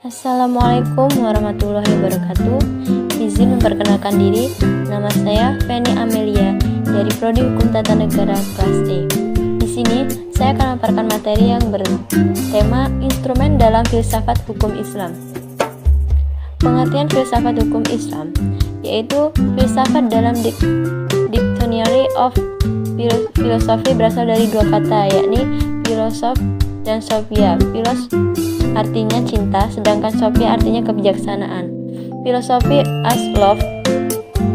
Assalamualaikum warahmatullahi wabarakatuh. Izin memperkenalkan diri, nama saya Feni Amelia dari Prodi Hukum Tata Negara kelas E. Di sini saya akan memaparkan materi yang bertema instrumen dalam filsafat hukum Islam. Pengertian filsafat hukum Islam yaitu filsafat dalam Dictionary of Philosophy berasal dari dua kata, yakni filosof dan sophia. Filos artinya cinta, sedangkan sophia artinya kebijaksanaan. Philosophy as love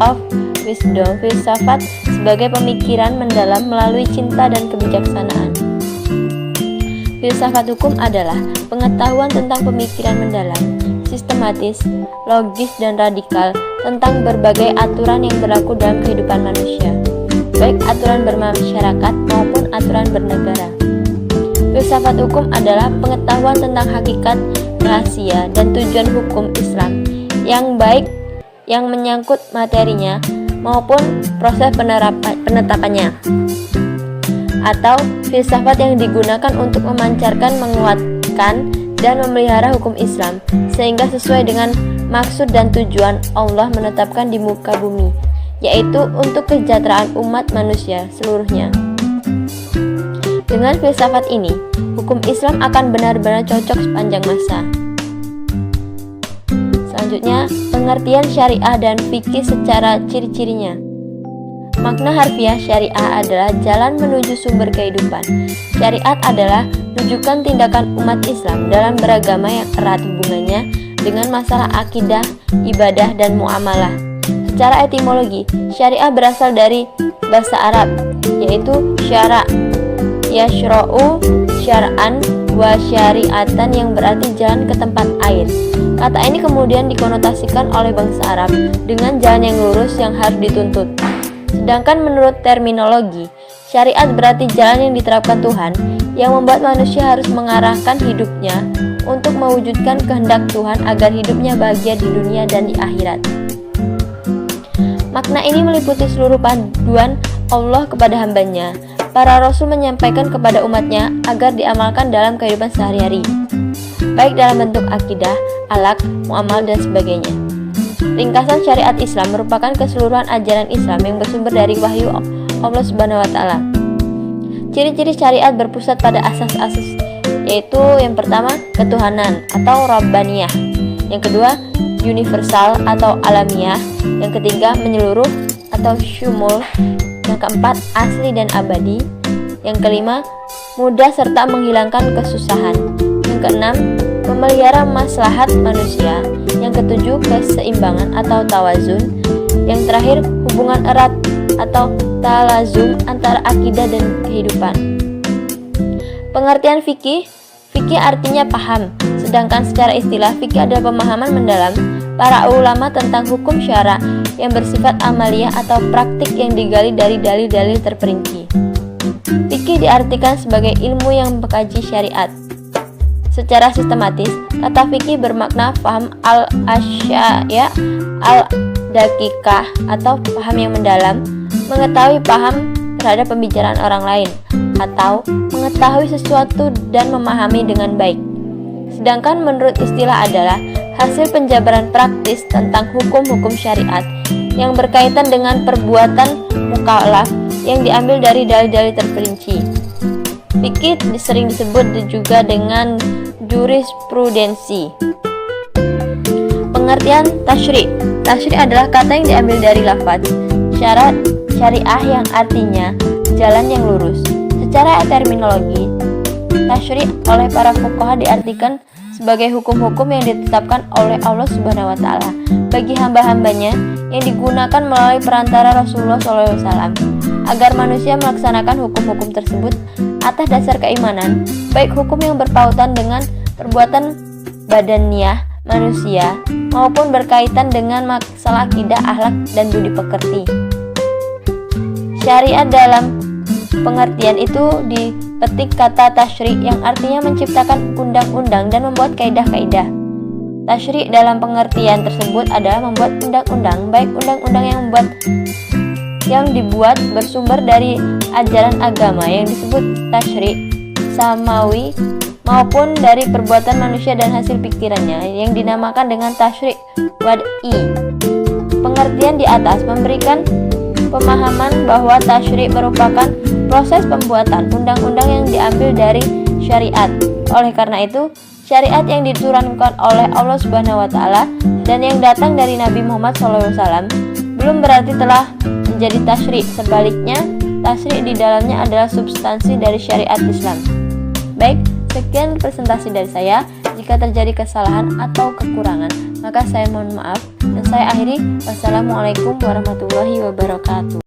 of wisdom, filsafat sebagai pemikiran mendalam melalui cinta dan kebijaksanaan. Filsafat hukum adalah pengetahuan tentang pemikiran mendalam, sistematis, logis, dan radikal tentang berbagai aturan yang berlaku dalam kehidupan manusia, baik aturan bermasyarakat maupun aturan bernegara. Filsafat hukum adalah pengetahuan tentang hakikat, rahasia, dan tujuan hukum Islam yang baik yang menyangkut materinya maupun proses penetapannya, atau filsafat yang digunakan untuk memancarkan, menguatkan, dan memelihara hukum Islam sehingga sesuai dengan maksud dan tujuan Allah menetapkan di muka bumi, yaitu untuk kesejahteraan umat manusia seluruhnya. Dengan filsafat ini, hukum Islam akan benar-benar cocok sepanjang masa. Selanjutnya, pengertian syariah dan fikih secara ciri-cirinya. Makna harfiah syariah adalah jalan menuju sumber kehidupan. Syariat adalah rujukan tindakan umat Islam dalam beragama yang erat hubungannya dengan masalah akidah, ibadah, dan muamalah. Secara etimologi, syariah berasal dari bahasa Arab, yaitu syara' yashra'u syar'an wa syari'atan, yang berarti jalan ke tempat air. Kata ini kemudian dikonotasikan oleh bangsa Arab dengan jalan yang lurus yang harus dituntut. Sedangkan menurut terminologi, syariat berarti jalan yang diterapkan Tuhan yang membuat manusia harus mengarahkan hidupnya untuk mewujudkan kehendak Tuhan agar hidupnya bahagia di dunia dan di akhirat. Makna ini meliputi seluruh panduan Allah kepada hambanya. Para rasul menyampaikan kepada umatnya agar diamalkan dalam kehidupan sehari-hari, baik dalam bentuk akidah, akhlak, muamal, dan sebagainya. Ringkasan syariat Islam merupakan keseluruhan ajaran Islam yang bersumber dari wahyu Allah Subhanahu wa Ta'ala. Ciri-ciri syariat berpusat pada asas-asas, yaitu yang pertama, ketuhanan atau Rabbaniyah, yang kedua, universal atau alamiah, yang ketiga, menyeluruh atau syumul, yang keempat, asli dan abadi, yang kelima, mudah serta menghilangkan kesusahan, yang keenam, memelihara maslahat manusia, yang ketujuh, keseimbangan atau tawazun, yang terakhir, hubungan erat atau talazum antara akidah dan kehidupan. Pengertian fikih artinya paham, sedangkan secara istilah fikih adalah pemahaman mendalam para ulama tentang hukum syara yang bersifat amaliyah atau praktik yang digali dari dalil-dalil terperinci. Fikih diartikan sebagai ilmu yang mengkaji syariat. Secara sistematis, kata fikih bermakna faham al-asya' al-dakikah atau paham yang mendalam, mengetahui paham terhadap pembicaraan orang lain, atau mengetahui sesuatu dan memahami dengan baik. Sedangkan menurut istilah adalah hasil penjabaran praktis tentang hukum-hukum syariat yang berkaitan dengan perbuatan mukallaf yang diambil dari dalil-dalil terperinci. Fikih sering disebut juga dengan jurisprudensi. Pengertian tasyri' adalah kata yang diambil dari lafaz syarat syariah yang artinya jalan yang lurus. Secara terminologi, tasyri' oleh para fuqaha diartikan sebagai hukum-hukum yang ditetapkan oleh Allah Subhanahu wa Ta'ala bagi hamba-hambanya yang digunakan melalui perantara Rasulullah SAW agar manusia melaksanakan hukum-hukum tersebut atas dasar keimanan, baik hukum yang berpautan dengan perbuatan badaniyah manusia maupun berkaitan dengan masalah akidah, akhlak, dan budi pekerti. Syariat dalam pengertian itu dipetik kata tasyri' yang artinya menciptakan undang-undang dan membuat kaidah-kaidah. Tasyri' dalam pengertian tersebut adalah membuat undang-undang, baik undang-undang yang dibuat bersumber dari ajaran agama yang disebut tasyri' samawi maupun dari perbuatan manusia dan hasil pikirannya yang dinamakan dengan tasyri' wad'i. Pengertian di atas memberikan pemahaman bahwa tasyri' merupakan proses pembuatan undang-undang yang diambil dari syariat. Oleh karena itu, syariat yang diturunkan oleh Allah Subhanahu wa taala dan yang datang dari Nabi Muhammad SAW belum berarti telah menjadi tasyri'. Sebaliknya, tasyri' di dalamnya adalah substansi dari syariat Islam. Baik, sekian presentasi dari saya. Jika terjadi kesalahan atau kekurangan, maka saya mohon maaf dan saya akhiri. Wassalamualaikum warahmatullahi wabarakatuh.